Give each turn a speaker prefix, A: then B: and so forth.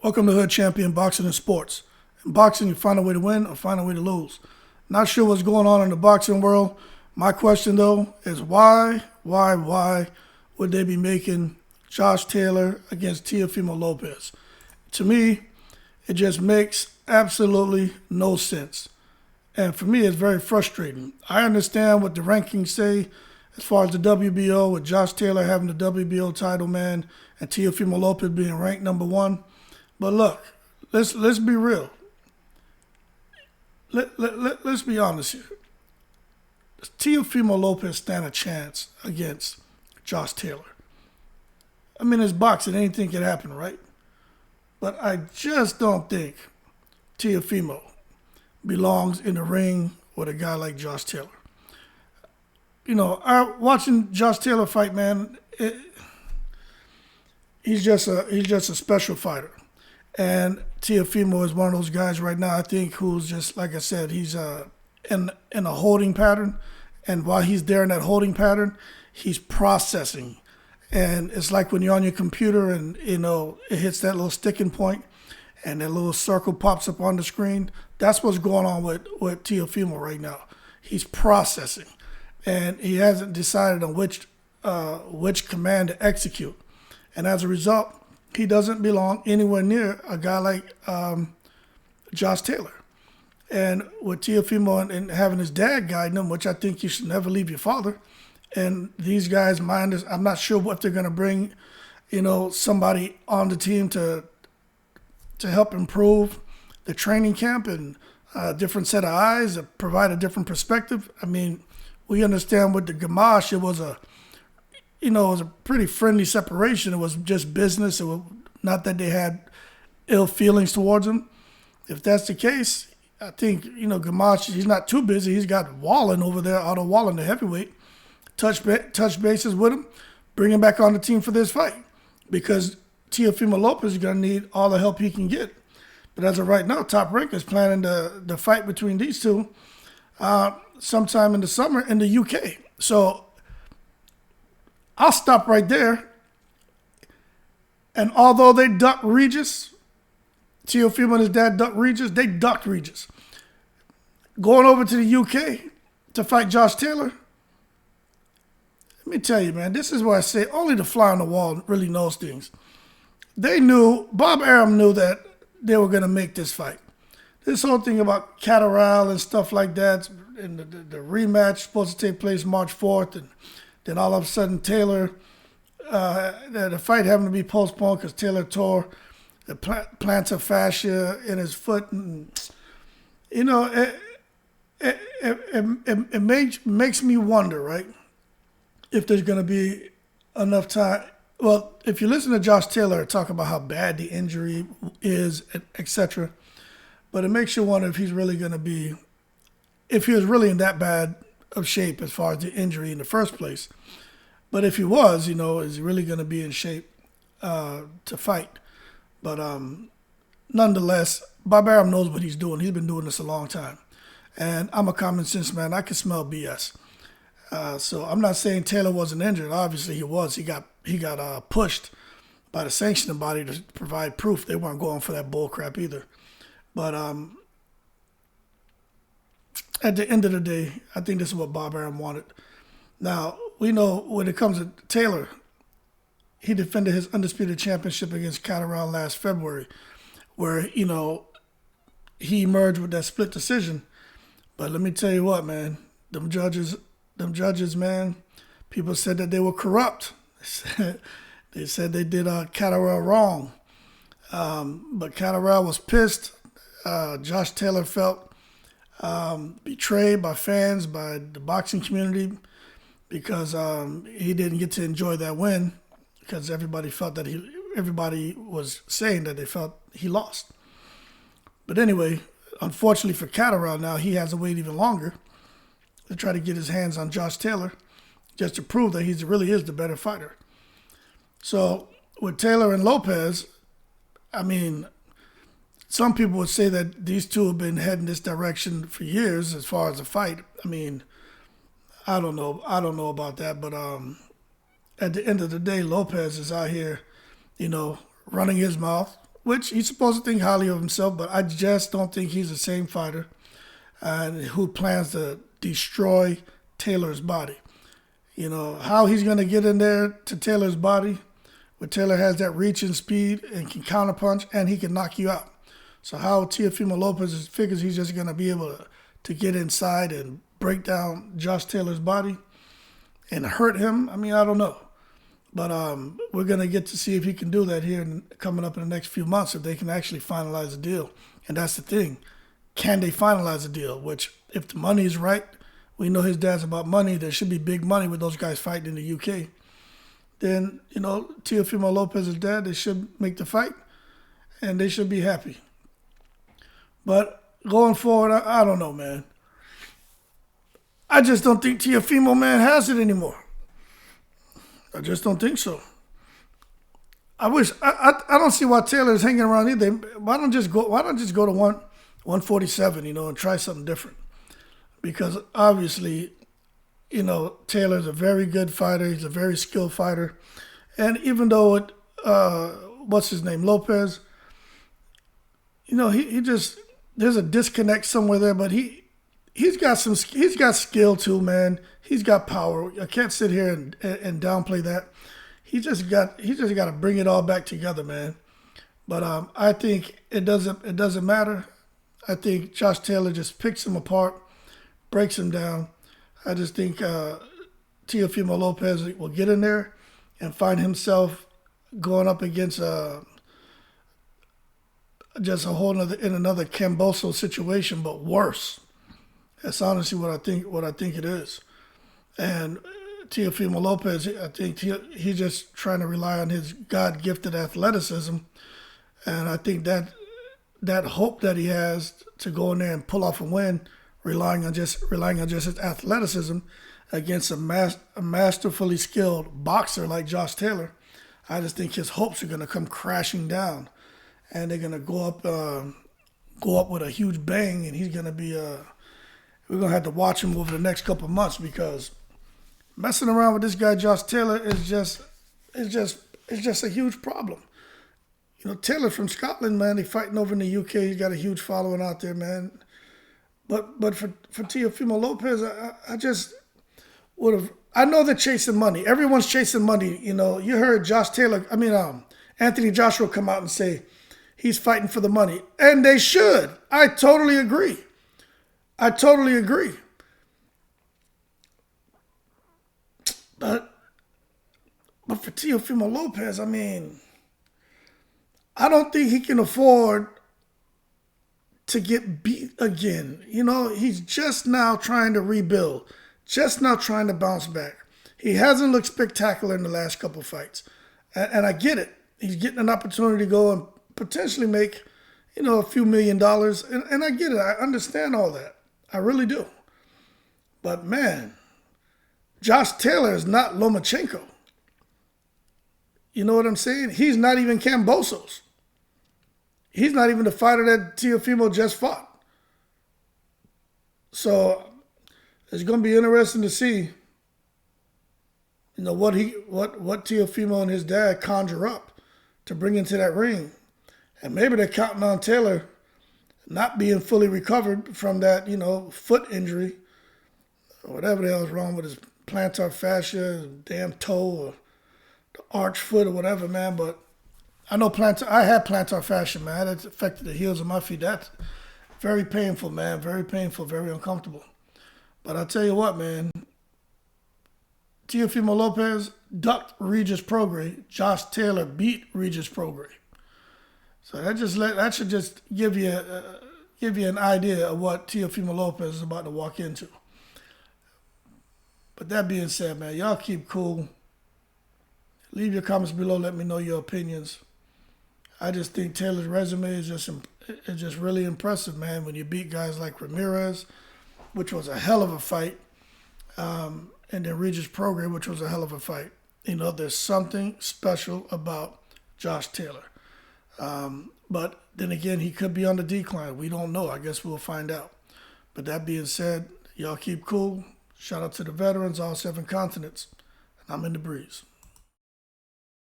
A: Welcome to Hood Champion Boxing and Sports. In boxing, you find a way to win or find a way to lose. Not sure what's going on in the boxing world. My question, though, is why would they be making Josh Taylor against Teofimo Lopez? To me, it just makes absolutely no sense. And for me, it's very frustrating. I understand what the rankings say as far as the WBO, with Josh Taylor having the WBO title, man, and Teofimo Lopez being ranked number one. But look, let's be real. Let's be honest here. Does Teofimo Lopez stand a chance against Josh Taylor? I mean, it's boxing. Anything can happen, right? But I just don't think Teofimo belongs in the ring with a guy like Josh Taylor. You know, watching Josh Taylor fight, man, he's just a special fighter. And Teofimo is one of those guys right now, I think, who's just, like I said, he's in a holding pattern. And while he's there in that holding pattern, he's processing. And it's like when you're on your computer and, you know, it hits that little sticking point and that little circle pops up on the screen. That's what's going on with Teofimo right now. He's processing. And he hasn't decided on which command to execute. And as a result, he doesn't belong anywhere near a guy like Josh Taylor. And with Teofimo and having his dad guiding him, which I think you should never leave your father. And these guys, I'm not sure what they're going to bring, you know, somebody on the team to help improve the training camp and a different set of eyes, to provide a different perspective. I mean, we understand with the Gamache, it was a pretty friendly separation. It was just business. It was not that they had ill feelings towards him. If that's the case, I think, you know, Gamache, he's not too busy. He's got Wallen over there, Otto Wallen, the heavyweight. Touch bases with him, bring him back on the team for this fight, because Teofimo Lopez is going to need all the help he can get. But as of right now, Top Rank is planning the fight between these two sometime in the summer in the UK. So I'll stop right there. And although they ducked Regis, Teofimo and his dad ducked Regis, they ducked Regis. Going over to the UK to fight Josh Taylor, let me tell you, man, this is why I say only the fly on the wall really knows things. Bob Arum knew that they were going to make this fight. This whole thing about Catterall and stuff like that, and the rematch supposed to take place March 4th, and then all of a sudden Taylor, the fight having to be postponed because Taylor tore the plantar fascia in his foot. And, you know, it makes me wonder, right, if there's going to be enough time. Well, if you listen to Josh Taylor talk about how bad the injury is, etc., but it makes you wonder if he's really going to be, if he was really in that bad of shape as far as the injury in the first place. But if he was, you know, is he really going to be in shape to fight? But nonetheless, Bob Arum knows what he's doing. He's been doing this a long time. And I'm a common sense man. I can smell BS. So I'm not saying Taylor wasn't injured. Obviously he was. He got pushed by the sanctioning body to provide proof. They weren't going for that bull crap either. But at the end of the day, I think this is what Bob Arum wanted. Now, we know when it comes to Taylor, he defended his undisputed championship against Catterall last February, where, you know, he emerged with that split decision. But let me tell you what, man, them judges, man, people said that they were corrupt. They said they did Catterall wrong. But Catterall was pissed. Josh Taylor felt betrayed by fans, by the boxing community, because he didn't get to enjoy that win, because everybody was saying that they felt he lost. But anyway, unfortunately for Catterall, now he has to wait even longer to try to get his hands on Josh Taylor, just to prove that he really is the better fighter. So with Taylor and Lopez, I mean, some people would say that these two have been heading this direction for years as far as the fight. I mean, I don't know about that, but at the end of the day, Lopez is out here, you know, running his mouth, which he's supposed to think highly of himself, but I just don't think he's the same fighter who plans to destroy Taylor's body. You know, how he's going to get in there to Taylor's body, where Taylor has that reach and speed and can counterpunch and he can knock you out. So how Teofimo Lopez figures he's just going to be able to get inside and break down Josh Taylor's body and hurt him, I mean, I don't know. But we're going to get to see if he can do that here coming up in the next few months, if they can actually finalize a deal. And that's the thing. Can they finalize a deal? Which, if the money is right, we know his dad's about money. There should be big money with those guys fighting in the UK. Then, you know, Teofimo Lopez's dad, they should make the fight, and they should be happy. But going forward, I don't know, man. I just don't think Teofimo, man, has it anymore. I just don't think so. I don't see why Taylor's hanging around either. Why don't just go to 147, you know, and try something different? Because obviously, you know, Taylor's a very good fighter. He's a very skilled fighter. And even though what's his name, Lopez, you know, he just, there's a disconnect somewhere there, but he's got skill too, man. He's got power. I can't sit here and downplay that. He just got to bring it all back together, man. But I think it doesn't matter. I think Josh Taylor just picks him apart, breaks him down. I just think Teofimo Lopez will get in there and find himself going up against just a whole another Camboso situation, but worse. That's honestly what I think it is. And Teofimo Lopez, I think he's just trying to rely on his God-gifted athleticism, and I think that hope that he has to go in there and pull off a win, relying on just his athleticism against a masterfully skilled boxer like Josh Taylor, I just think his hopes are going to come crashing down, and they're going to go up with a huge bang, and he's going to be we're going to have to watch him over the next couple of months, because messing around with this guy Josh Taylor is just a huge problem. You know, Taylor from Scotland, man, they fighting over in the UK. He's got a huge following out there, man. But for Teofimo Lopez, I just would have. I know they're chasing money. Everyone's chasing money. You know, you heard Anthony Joshua come out and say he's fighting for the money, and they should. I totally agree. But for Teofimo Lopez, I mean, I don't think he can afford to get beat again. You know, he's just now trying to rebuild, just now trying to bounce back. He hasn't looked spectacular in the last couple fights. And I get it. He's getting an opportunity to go and potentially make, you know, a few $1 million. And I get it. I understand all that. I really do. But, man, Josh Taylor is not Lomachenko. You know what I'm saying? He's not even Cambosos. He's not even the fighter that Teofimo just fought. So it's going to be interesting to see, you know, what Teofimo and his dad conjure up to bring into that ring. And maybe they're counting on Taylor not being fully recovered from that, you know, foot injury or whatever the hell is wrong with his plantar fascia, damn toe, or the arch foot or whatever, man. But I know I had plantar fascia, man. That affected the heels of my feet. That's very painful, man. Very painful, very uncomfortable. But I'll tell you what, man. Teofimo Lopez ducked Regis Prograis. Josh Taylor beat Regis Prograis. So that should just give you an idea of what Teofimo Lopez is about to walk into. But that being said, man, y'all keep cool. Leave your comments below. Let me know your opinions. I just think Taylor's resume is just really impressive, man. When you beat guys like Ramirez, which was a hell of a fight, and then Regis Prograis, which was a hell of a fight. You know, there's something special about Josh Taylor. But then again, he could be on the decline. We don't know. I guess we'll find out. But that being said, y'all keep cool. Shout out to the veterans, all 7 continents. And I'm in the breeze.